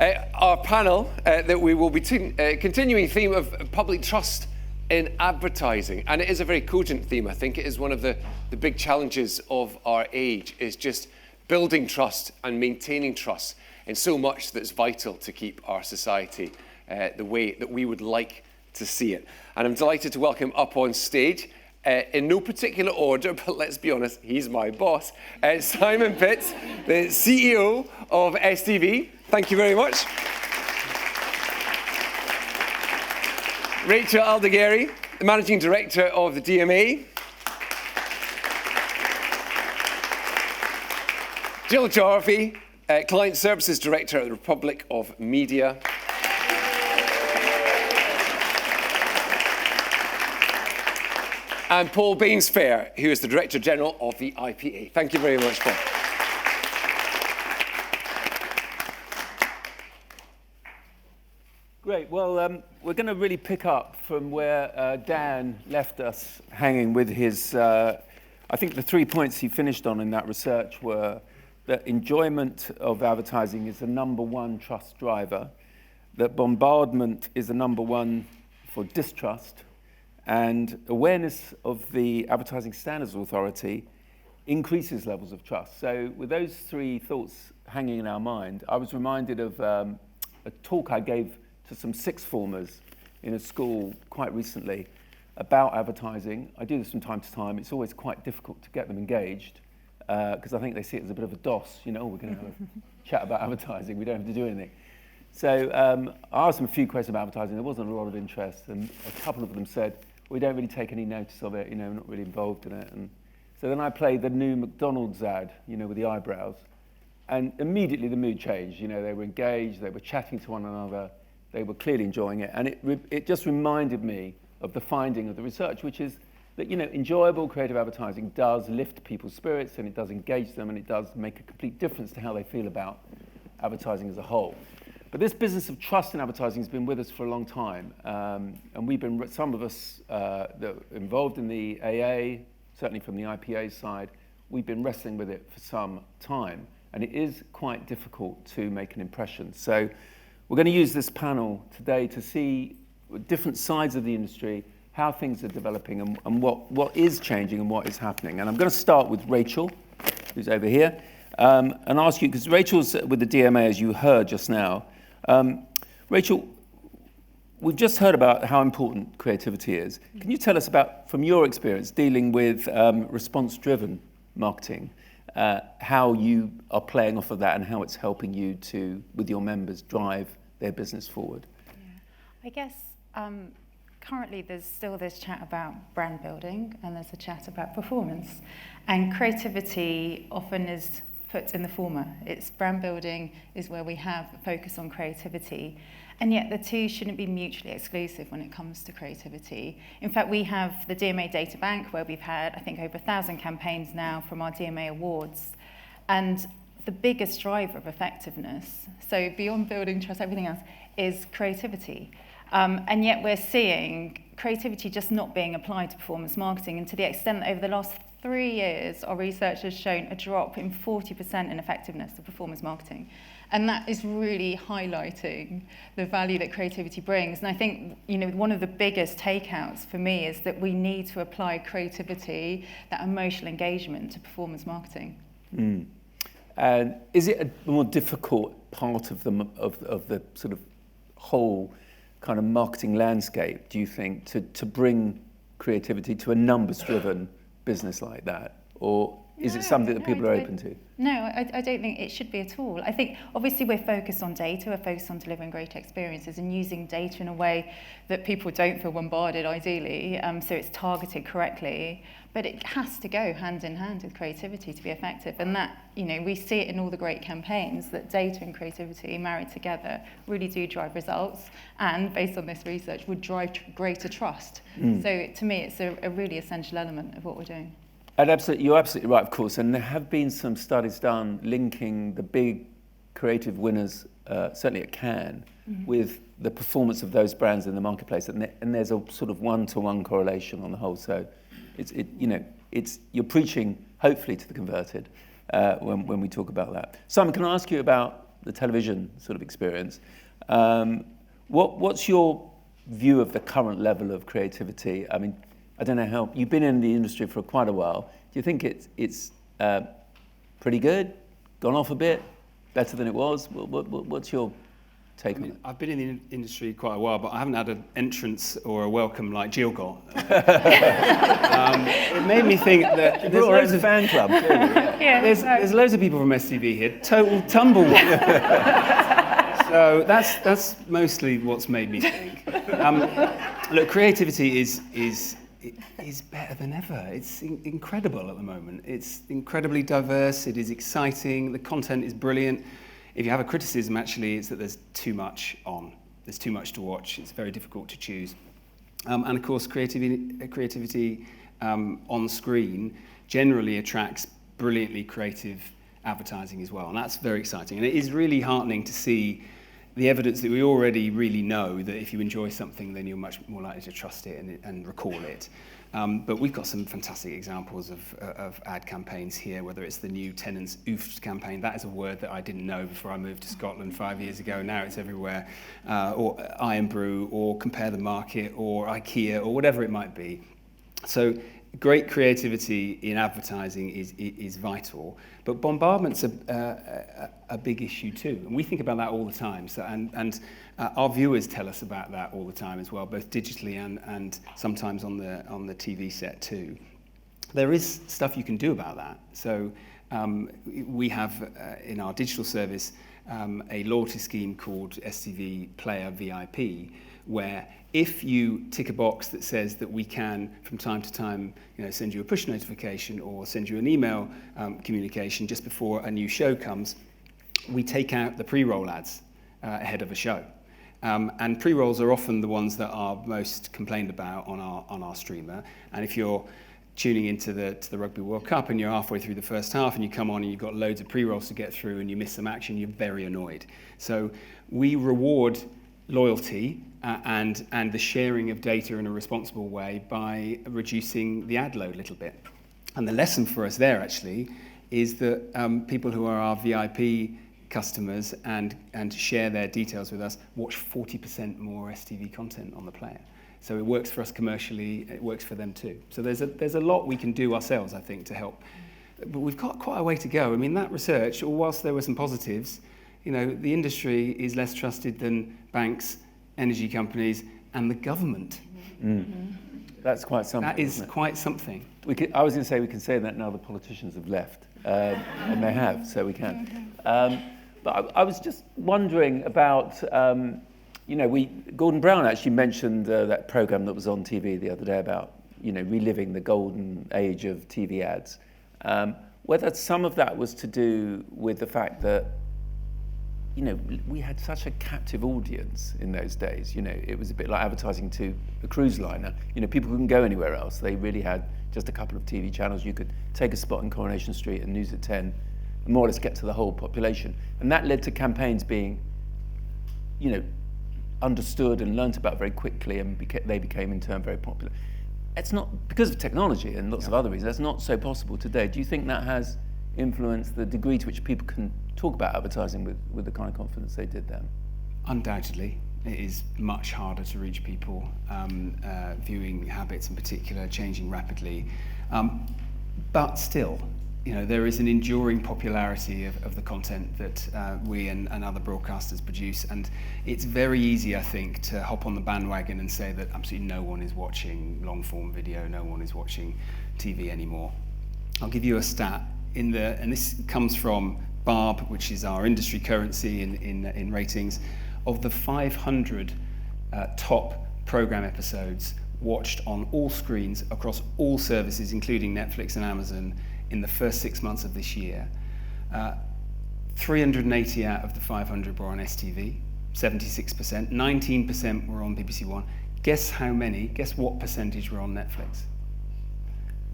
Our panel that we will be continuing theme of public trust in advertising, and it is a very cogent theme. I think it is one of the big challenges of our age, is just building trust and maintaining trust in so much that's vital to keep our society the way that we would like to see it. And I'm delighted to welcome up on stage, in no particular order, but let's be honest, he's my boss, Simon Pitts, the CEO of STV. Thank you very much. Rachel Aldighieri, the Managing Director of the DMA. Gill Jarvie, Client Services Director at the Republic of Media. And Paul Bainsfair, who is the Director General of the IPA. Thank you very much, Paul. Great. Well, we're going to really pick up from where Dan left us hanging with his, I think the 3 points he finished on in that research were that enjoyment of advertising is the #1 trust driver, that bombardment is the #1 for distrust, and awareness of the Advertising Standards Authority increases levels of trust. So with those 3 thoughts hanging in our mind, I was reminded of a talk I gave to some sixth formers in a school quite recently about advertising. I do this from time to time. It's always quite difficult to get them engaged because I think they see it as a bit of a DOS. You know, we're going to have a chat about advertising. We don't have to do anything. So I asked them a few questions about advertising. There wasn't a lot of interest, and a couple of them said, we don't really take any notice of it. You know, we're not really involved in it. And so then I played the new McDonald's ad, you know, with the eyebrows, and immediately the mood changed. You know, they were engaged. They were chatting to one another. They were clearly enjoying it, and it just reminded me of the finding of the research, which is that, you know, enjoyable creative advertising does lift people's spirits, and it does engage them, and it does make a complete difference to how they feel about advertising as a whole. But this business of trust in advertising has been with us for a long time, and we've been, some of us that are involved in the AA, certainly from the IPA side, we've been wrestling with it for some time, and it is quite difficult to make an impression. So we're going to use this panel today to see different sides of the industry, how things are developing, and what is changing and what is happening. And I'm going to start with Rachel, who's over here, and ask you, because Rachel's with the DMA, as you heard just now. Rachel, we've just heard about how important creativity is. Can you tell us about, from your experience, dealing with response-driven marketing, how you are playing off of that and how it's helping you to, with your members, drive their business forward? Yeah. I guess currently there's still this chat about brand building and there's a chat about performance. And creativity often is put in the former. It's brand building is where we have a focus on creativity. And yet the two shouldn't be mutually exclusive when it comes to creativity. In fact, we have the DMA Data Bank where we've had, I think, over 1,000 campaigns now from our DMA awards. And the biggest driver of effectiveness, so beyond building trust, everything else, is creativity. And yet we're seeing creativity just not being applied to performance marketing. And to the extent that over the last 3 years, our research has shown a drop in 40% in effectiveness of performance marketing. And that is really highlighting the value that creativity brings. And I think, you know, one of the biggest takeouts for me is that we need to apply creativity, that emotional engagement, to performance marketing. Mm. And is it a more difficult part of the sort of whole kind of marketing landscape, do you think, to bring creativity to a numbers-driven business like that? Or is it something that people are open to? No, I don't think it should be at all. I think obviously we're focused on data, we're focused on delivering great experiences and using data in a way that people don't feel bombarded ideally, so it's targeted correctly. But it has to go hand in hand with creativity to be effective. And that, you know, we see it in all the great campaigns that data and creativity married together really do drive results. And based on this research, would drive greater trust. So to me, it's a really essential element of what we're doing. And you're absolutely right, of course. And there have been some studies done linking the big creative winners, certainly at Cannes, with the performance of those brands in the marketplace. And there's a sort of one-to-one correlation on the whole. So you're preaching, hopefully, to the converted when we talk about that. Simon, can I ask you about the television sort of experience. What's your view of the current level of creativity? I mean, I don't know how, you've been in the industry for quite a while. Do you think it's pretty good, gone off a bit, better than it was? What's your take on it? I've been in the industry quite a while, but I haven't had an entrance or a welcome like Gill got. It made me think that there's loads of fan club. there's loads of people from STV here, total tumbleweed. So that's mostly what's made me think. Look, creativity is better than ever. It's incredible at the moment. It's incredibly diverse. It is exciting. The content is brilliant. If you have a criticism, actually, it's that there's too much on. There's too much to watch. It's very difficult to choose. And of course, creativity on screen generally attracts brilliantly creative advertising as well. And that's very exciting. And it is really heartening to see the evidence that we already really know that if you enjoy something, then you're much more likely to trust it and recall it. But we've got some fantastic examples of ad campaigns here, whether it's the new Tennent's Oofed campaign. That is a word that I didn't know before I moved to Scotland 5 years ago. Now it's everywhere. Or Iron Brew, or Compare the Market, or IKEA, or whatever it might be. So great creativity in advertising is vital, but bombardment's a big issue too, and we think about that all the time. So and our viewers tell us about that all the time as well, both digitally and sometimes on the TV set too. There is stuff you can do about that. So we have in our digital service a loyalty scheme called STV Player VIP, where if you tick a box that says that we can, from time to time, send you a push notification or send you an email communication just before a new show comes, we take out the pre-roll ads ahead of a show. And pre-rolls are often the ones that are most complained about on our streamer. And if you're tuning into the Rugby World Cup and you're halfway through the first half and you come on and you've got loads of pre-rolls to get through and you miss some action, you're very annoyed. So we reward loyalty and the sharing of data in a responsible way by reducing the ad load a little bit. And the lesson for us there actually is that people who are our VIP customers and share their details with us watch 40% more STV content on the player. So it works for us commercially, it works for them too. So there's a lot we can do ourselves, I think, to help. But we've got quite a way to go. I mean, that research, whilst there were some positives, the industry is less trusted than banks, energy companies, and the government. Mm. That's quite something. That is quite something. I was going to say we can say that now the politicians have left, and they have, so we can. But I was just wondering about, Gordon Brown actually mentioned that program that was on TV the other day about, reliving the golden age of TV ads. Whether some of that was to do with the fact that, we had such a captive audience in those days. It was a bit like advertising to a cruise liner. People couldn't go anywhere else. They really had just a couple of TV channels. You could take a spot in Coronation Street and News at 10 and more or less get to the whole population. And that led to campaigns being, understood and learnt about very quickly, and they became in turn very popular. It's not, because of technology and lots of other reasons, that's not so possible today. Do you think that has influenced the degree to which people can talk about advertising with the kind of confidence they did then? Undoubtedly. It is much harder to reach people. Viewing habits in particular changing rapidly. But still, there is an enduring popularity of the content that we and other broadcasters produce, and it's very easy, I think, to hop on the bandwagon and say that absolutely no one is watching long-form video, no one is watching TV anymore. I'll give you a stat, and this comes from Barb, which is our industry currency in ratings. Of the 500 top programme episodes watched on all screens across all services, including Netflix and Amazon, in the first 6 months of this year, 380 out of the 500 were on STV, 76%, 19% were on BBC One. Guess what percentage were on Netflix?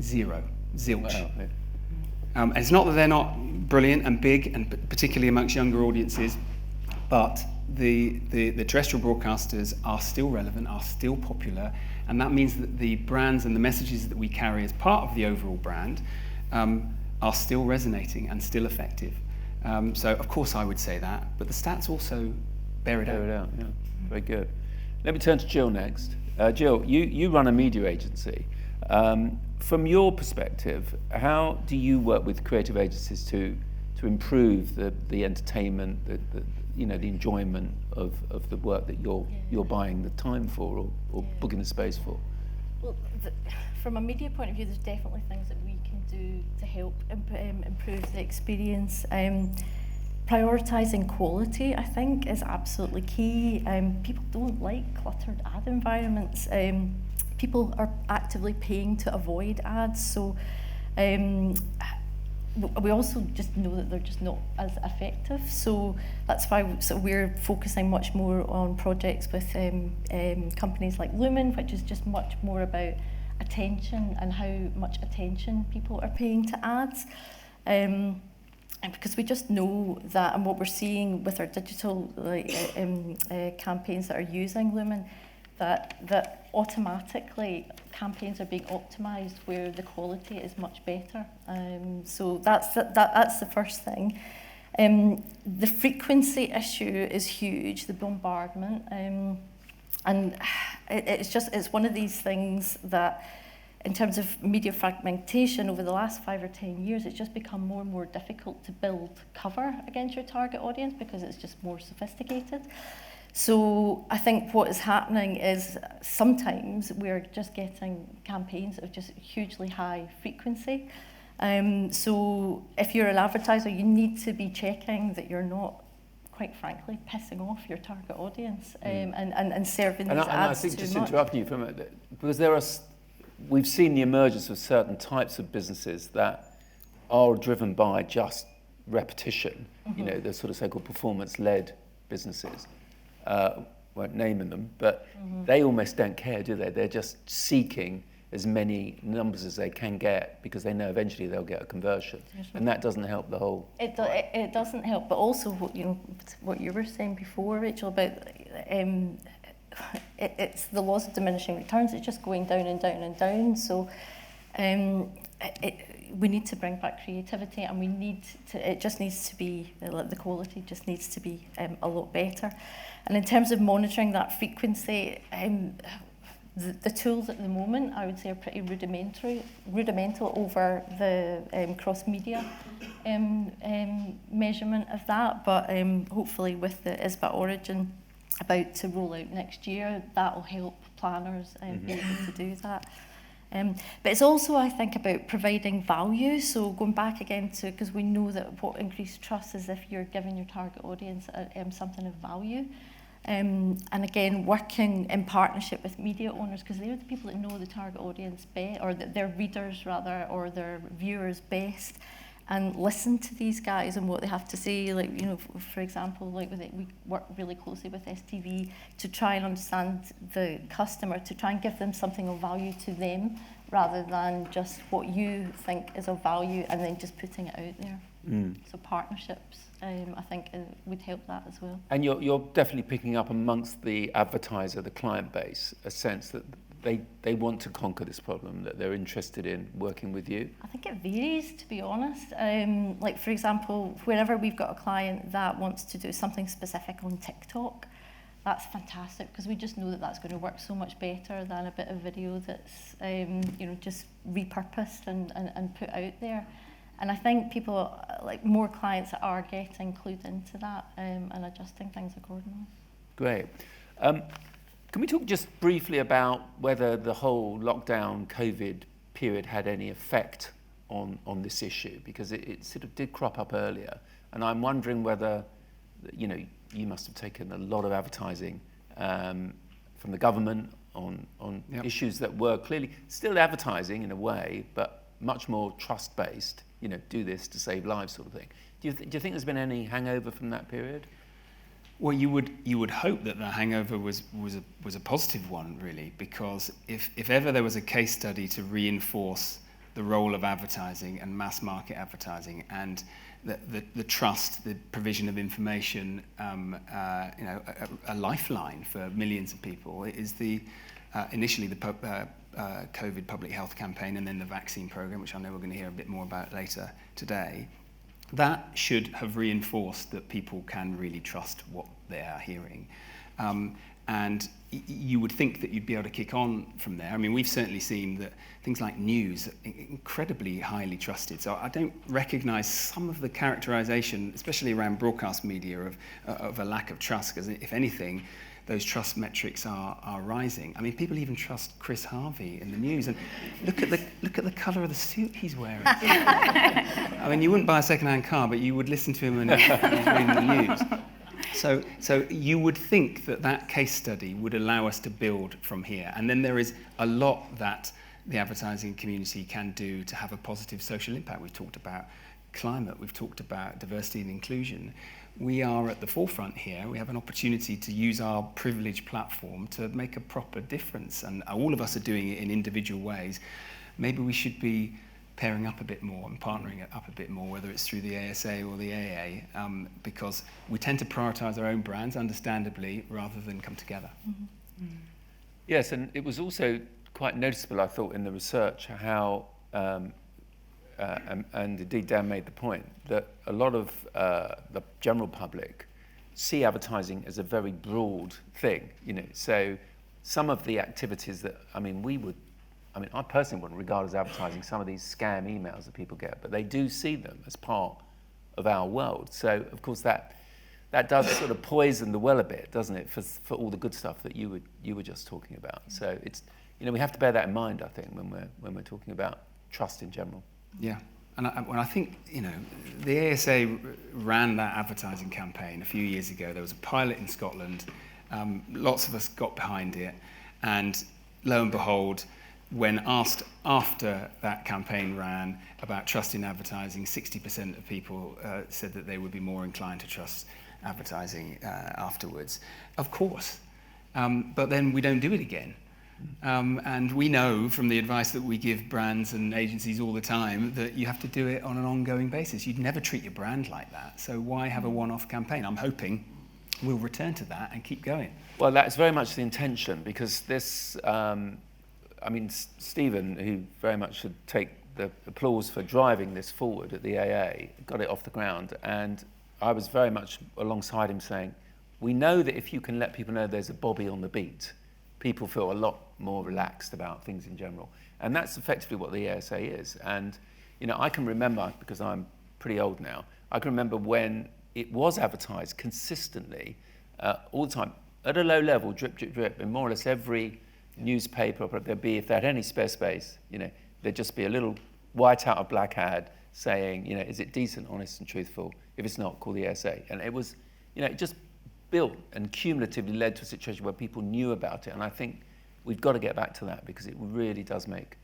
0, zilch. Wow. And it's not that they're not brilliant and big, and particularly amongst younger audiences, but the terrestrial broadcasters are still relevant, are still popular, and that means that the brands and the messages that we carry as part of the overall brand are still resonating and still effective. So of course I would say that, but the stats also bear it out. Yeah, very good. Let me turn to Gill next. Gill, you run a media agency. From your perspective, how do you work with creative agencies to improve the entertainment, the enjoyment of the work that you're buying the time for or booking the space for? Well, from a media point of view, there's definitely things that we can do to help improve the experience. Prioritising quality, I think, is absolutely key. People don't like cluttered ad environments. People are actively paying to avoid ads, so we also just know that they're just not as effective. So that's why we're focusing much more on projects with companies like Lumen, which is just much more about attention and how much attention people are paying to ads. And because we just know that, and what we're seeing with our digital campaigns that are using Lumen, that automatically campaigns are being optimised where the quality is much better. So that's the first thing. The frequency issue is huge, the bombardment, and it's one of these things that, in terms of media fragmentation over the last 5 or 10 years, it's just become more and more difficult to build cover against your target audience because it's just more sophisticated. So I think what is happening is sometimes we're just getting campaigns of just hugely high frequency. So if you're an advertiser, you need to be checking that you're not, quite frankly, pissing off your target audience and serving these ads too much. And I think, just interrupting you for a minute, because we've seen the emergence of certain types of businesses that are driven by just repetition, the sort of so-called performance-led businesses. Won't name them, but they almost don't care, do they? They're just seeking as many numbers as they can get because they know eventually they'll get a conversion, and that doesn't help the whole. It doesn't help, but also what you were saying before, Rachel, about it's the laws of diminishing returns. It's just going down and down and down. So we need to bring back creativity, and we need to. It just needs to be the quality just needs to be a lot better. And in terms of monitoring that frequency, the tools at the moment, I would say, are pretty rudimental over the cross-media measurement of that. But hopefully, with the ISBA Origin about to roll out next year, that will help planners be able to do that. But it's also, I think, about providing value. So going back again to, because we know that what increased trust is if you're giving your target audience something of value. And again, working in partnership with media owners, because they're the people that know the target audience best, or their readers rather, or their viewers best, and listen to these guys and what they have to say. Like, for example, like we work really closely with STV to try and understand the customer, to try and give them something of value to them, rather than just what you think is of value and then just putting it out there. So partnerships, I think, would help that as well. And you're definitely picking up amongst the advertiser, the client base, a sense that they want to conquer this problem, that they're interested in working with you? I think it varies, to be honest. Like, for example, whenever we've got a client that wants to do something specific on TikTok, that's fantastic, because we just know that that's going to work so much better than a bit of video that's just repurposed and put out there. And I think people, like more clients, are getting clued into that and adjusting things accordingly. Great. Can we talk just briefly about whether the whole lockdown COVID period had any effect on this issue? Because it sort of did crop up earlier, and I'm wondering whether, you must have taken a lot of advertising from the government on issues that were clearly still advertising in a way, but much more trust-based, do this to save lives sort of thing. Do you think there's been any hangover from that period? Well, you would hope that the hangover was a positive one, really, because if ever there was a case study to reinforce the role of advertising and mass market advertising and the trust, the provision of information, a lifeline for millions of people, it is initially the COVID public health campaign and then the vaccine program, which I know we're going to hear a bit more about later today. that should have reinforced that people can really trust what they are hearing. And you would think that you'd be able to kick on from there. I mean, we've certainly seen that things like news are incredibly highly trusted. So I don't recognise some of the characterisation, especially around broadcast media, of a lack of trust, because if anything, those trust metrics are rising. I mean, people even trust Chris Harvey in the news, and look at the colour of the suit he's wearing. I mean, you wouldn't buy a second-hand car, but you would listen to him when he's reading the news. So you would think that case study would allow us to build from here. And then there is a lot that the advertising community can do to have a positive social impact. We've talked about climate, we've talked about diversity and inclusion. We are at the forefront here. We have an opportunity to use our privileged platform to make a proper difference. And all of us are doing it in individual ways. Maybe we should be pairing up a bit more and partnering up a bit more, whether it's through the ASA or the AA, because we tend to prioritise our own brands, understandably, rather than come together. Mm-hmm. Yes, and it was also quite noticeable, I thought, in the research how, and indeed Dan made the point, that a lot of the general public see advertising as a very broad thing, so some of the activities that, I personally wouldn't regard as advertising some of these scam emails that people get, but they do see them as part of our world. So, of course, that does sort of poison the well a bit, doesn't it, for all the good stuff that you were just talking about. So it's, we have to bear that in mind, I think, when we're talking about trust in general. Yeah, and I think, the ASA ran that advertising campaign a few years ago. There was a pilot in Scotland. Lots of us got behind it, and lo and behold, when asked after that campaign ran about trust in advertising, 60% of people said that they would be more inclined to trust advertising afterwards. Of course, but then we don't do it again. And we know from the advice that we give brands and agencies all the time that you have to do it on an ongoing basis. You'd never treat your brand like that. So why have a one-off campaign? I'm hoping we'll return to that and keep going. Well, that's very much the intention, because this... Stephen, who very much should take the applause for driving this forward at the AA, got it off the ground, and I was very much alongside him saying, we know that if you can let people know there's a Bobby on the beat, people feel a lot more relaxed about things in general. And that's effectively what the ASA is. And, I can remember, because I'm pretty old now, I can remember when it was advertised consistently, all the time, at a low level, drip, drip, drip, in more or less every newspaper, there'd be, if they had any spare space, there'd just be a little white out of black ad saying, is it decent, honest and truthful? If it's not, call the ASA. And it was, it just built and cumulatively led to a situation where people knew about it. And I think we've got to get back to that, because it really does make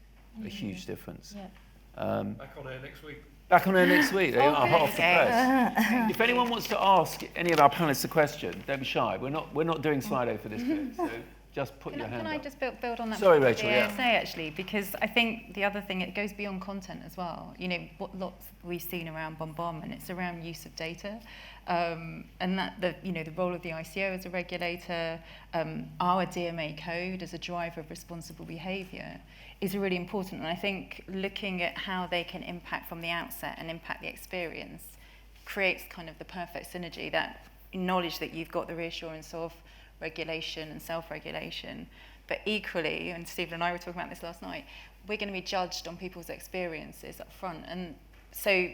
a huge difference. Yeah. Back on air next week. Back on air next week. They are hot off the press. If anyone wants to ask any of our panelists a question, don't be shy. We're not doing Slido for this bit. So just put your hand up. Can I just build on that? Sorry, Rachel, the ASA, actually, because I think the other thing, it goes beyond content as well. What lots we've seen around bombardment, it's around use of data, and that the role of the ICO as a regulator, our DMA code as a driver of responsible behaviour is really important. And I think looking at how they can impact from the outset and impact the experience creates kind of the perfect synergy, that knowledge that you've got the reassurance of regulation and self-regulation, but equally, and Stephen and I were talking about this last night, we're going to be judged on people's experiences up front, and so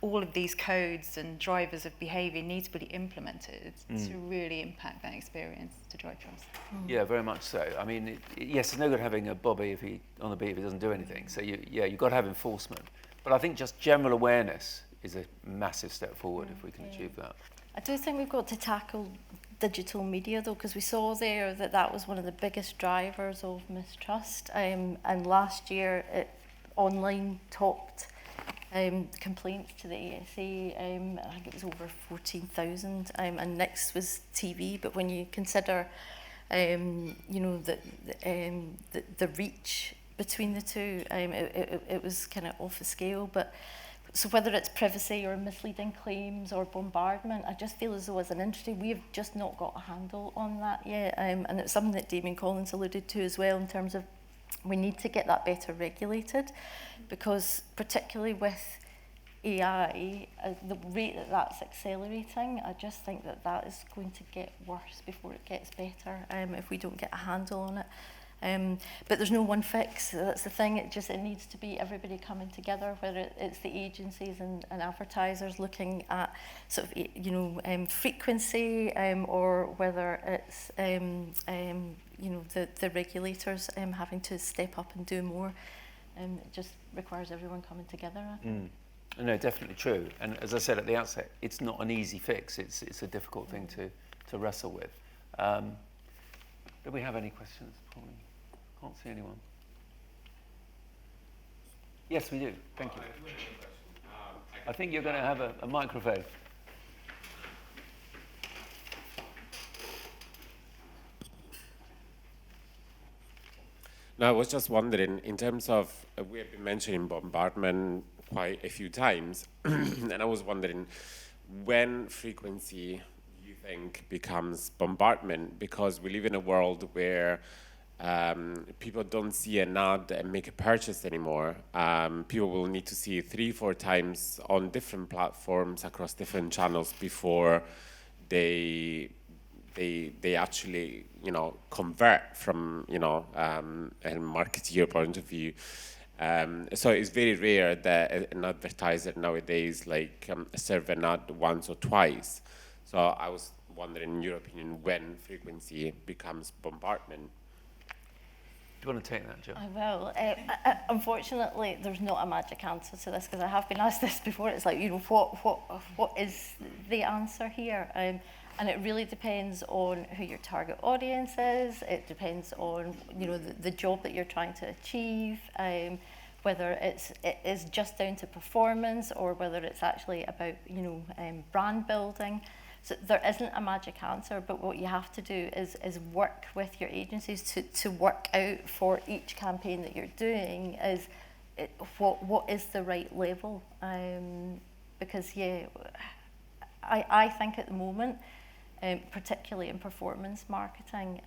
all of these codes and drivers of behaviour need to be implemented to really impact that experience to drive trust. Yeah, very much so. I mean, yes, it's no good having a Bobby on the beat if he doesn't do anything. So you've got to have enforcement. But I think just general awareness is a massive step forward if we can achieve that. I do think we've got to tackle digital media, though, because we saw there that was one of the biggest drivers of mistrust. And last year, online topped complaints to the ASA. I think it was over 14,000, and next was TV. But when you consider, the reach between the two, it was kind of off the scale. But so whether it's privacy or misleading claims or bombardment, I just feel as though as an industry we've just not got a handle on that yet. And it's something that Damien Collins alluded to as well, in terms of we need to get that better regulated, because particularly with AI, the rate that that's accelerating, I just think that that is going to get worse before it gets better if we don't get a handle on it. But there's no one fix. That's the thing. It needs to be everybody coming together, whether it's the agencies and advertisers looking at sort of frequency, or whether it's the regulators having to step up and do more. It just requires everyone coming together. I think. No, definitely true. And as I said at the outset, it's not an easy fix. It's a difficult thing to wrestle with. Do we have any questions? Probably can't see anyone. Yes, we do. Thank you. I think you're going to have a microphone. No, I was just wondering, in terms of, we have been mentioning bombardment quite a few times, and I was wondering, when frequency, you think, becomes bombardment? Because we live in a world where people don't see an ad and make a purchase anymore. People will need to see it 3-4 times on different platforms across different channels before they actually, convert from, a marketeer point of view. So it's very rare that an advertiser nowadays serve an ad once or twice. So I was wondering, in your opinion, when frequency becomes bombardment? Do you want to take that, Jill? I will. Unfortunately, there's not a magic answer to this, because I have been asked this before. It's like, what is the answer here? And it really depends on who your target audience is. It depends on the job that you're trying to achieve, whether it is just down to performance or whether it's actually about brand building. So there isn't a magic answer, but what you have to do is work with your agencies to work out for each campaign that you're doing is what is the right level. Because I think at the moment, particularly in performance marketing,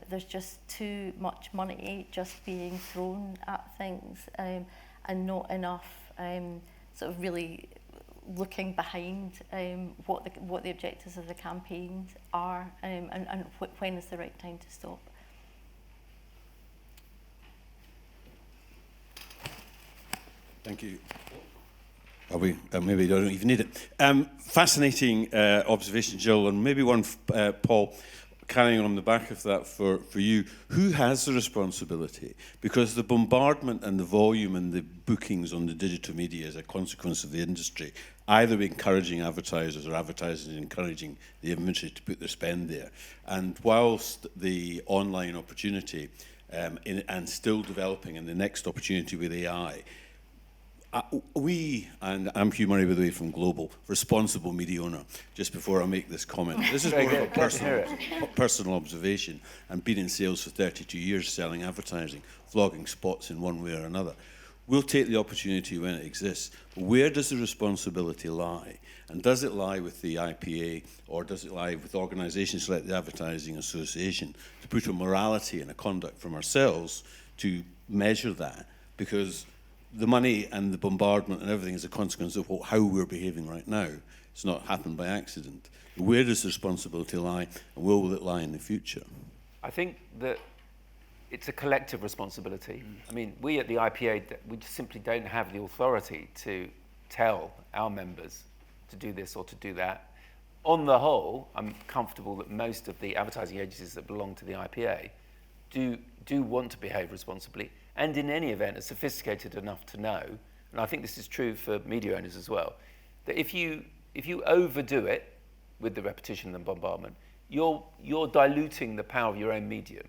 there's just too much money just being thrown at things, and not enough sort of really looking behind what the objectives of the campaigns are, and when is the right time to stop. Thank you. Maybe I don't even need it. Fascinating observation, Jill, and maybe one, Paul, carrying on the back of that for you. Who has the responsibility? Because the bombardment and the volume and the bookings on the digital media is a consequence of the industry, either encouraging advertisers or advertisers encouraging the inventory to put their spend there. And whilst the online opportunity and still developing, and the next opportunity with AI, and I'm Hugh Murray, by the way, from Global, responsible media owner, just before I make this comment. This is more of a personal observation, and been in sales for 32 years selling advertising, flogging spots in one way or another. We'll take the opportunity when it exists. Where does the responsibility lie? And does it lie with the IPA, or does it lie with organisations like the Advertising Association to put a morality and a conduct from ourselves to measure that? Because the money and the bombardment and everything is a consequence of how we're behaving right now. It's not happened by accident. Where does the responsibility lie, and where will it lie in the future? I think that it's a collective responsibility. I mean, we at the IPA, we just simply don't have the authority to tell our members to do this or to do that. On the whole, I'm comfortable that most of the advertising agencies that belong to the IPA do want to behave responsibly, and in any event are sophisticated enough to know, and I think this is true for media owners as well, that if you overdo it with the repetition and bombardment, you're diluting the power of your own medium.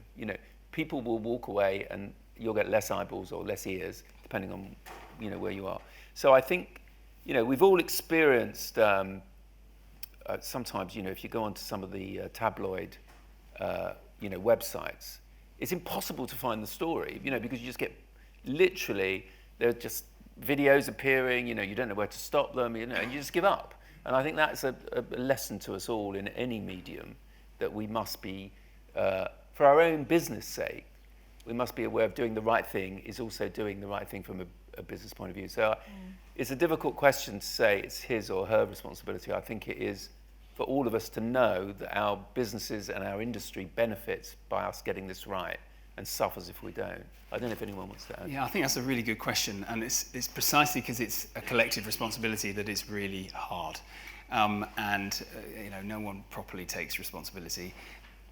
People will walk away and you'll get less eyeballs or less ears, depending on where you are. So I think we've all experienced sometimes if you go onto some of the tabloid websites, it's impossible to find the story, because you just get literally, there are just videos appearing, you don't know where to stop them, and you just give up. And I think that's a lesson to us all in any medium, that we must be, for our own business sake, we must be aware of doing the right thing is also doing the right thing from a business point of view. So it's a difficult question to say it's his or her responsibility. I think it is for all of us to know that our businesses and our industry benefits by us getting this right and suffers if we don't. I don't know if anyone wants to add. Yeah, I think that's a really good question, and it's precisely because it's a collective responsibility that is really hard, no one properly takes responsibility.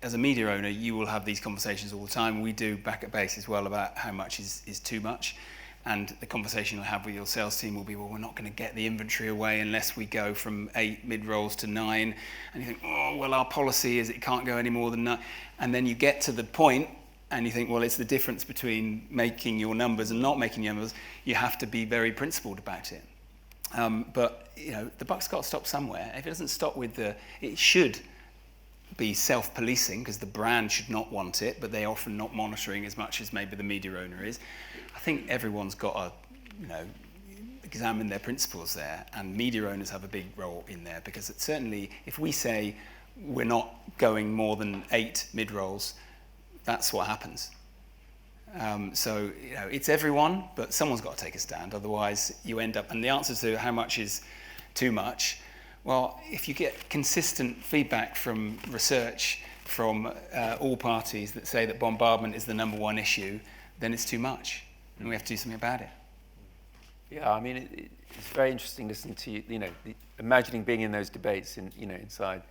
As a media owner, you will have these conversations all the time. We do back at base as well about how much is too much, and the conversation you'll have with your sales team will be, well, we're not going to get the inventory away unless we go from 8 mid-rolls to 9, and you think, oh, well, our policy is it can't go any more than 9, and then you get to the point and you think, well, it's the difference between making your numbers and not making your numbers. You have to be very principled about it. But the buck's got to stop somewhere. If it doesn't stop with it should be self-policing, because the brand should not want it, but they're often not monitoring as much as maybe the media owner is. I think everyone's got to, examine their principles there, and media owners have a big role in there, because certainly if we say we're not going more than 8 mid-rolls, that's what happens. It's everyone, but someone's got to take a stand. Otherwise, you end up. And the answer to how much is too much, well, if you get consistent feedback from research from all parties that say that bombardment is the #1 issue, then it's too much, and we have to do something about it. Yeah, I mean, it's very interesting listening to you. Imagining being in those debates inside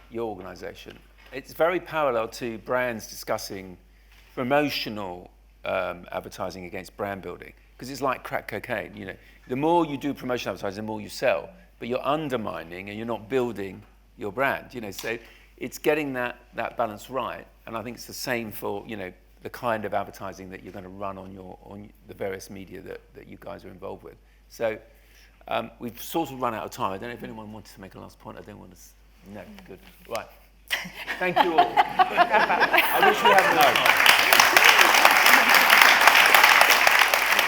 your organisation. It's very parallel to brands discussing promotional advertising against brand building, because it's like crack cocaine. The more you do promotional advertising, the more you sell, but you're undermining and you're not building your brand. So it's getting that balance right, and I think it's the same for the kind of advertising that you're going to run on the various media that you guys are involved with. So we've sort of run out of time. I don't know if anyone wants to make a last point. I don't want to. No, good. Right. Thank you all. I wish we had more.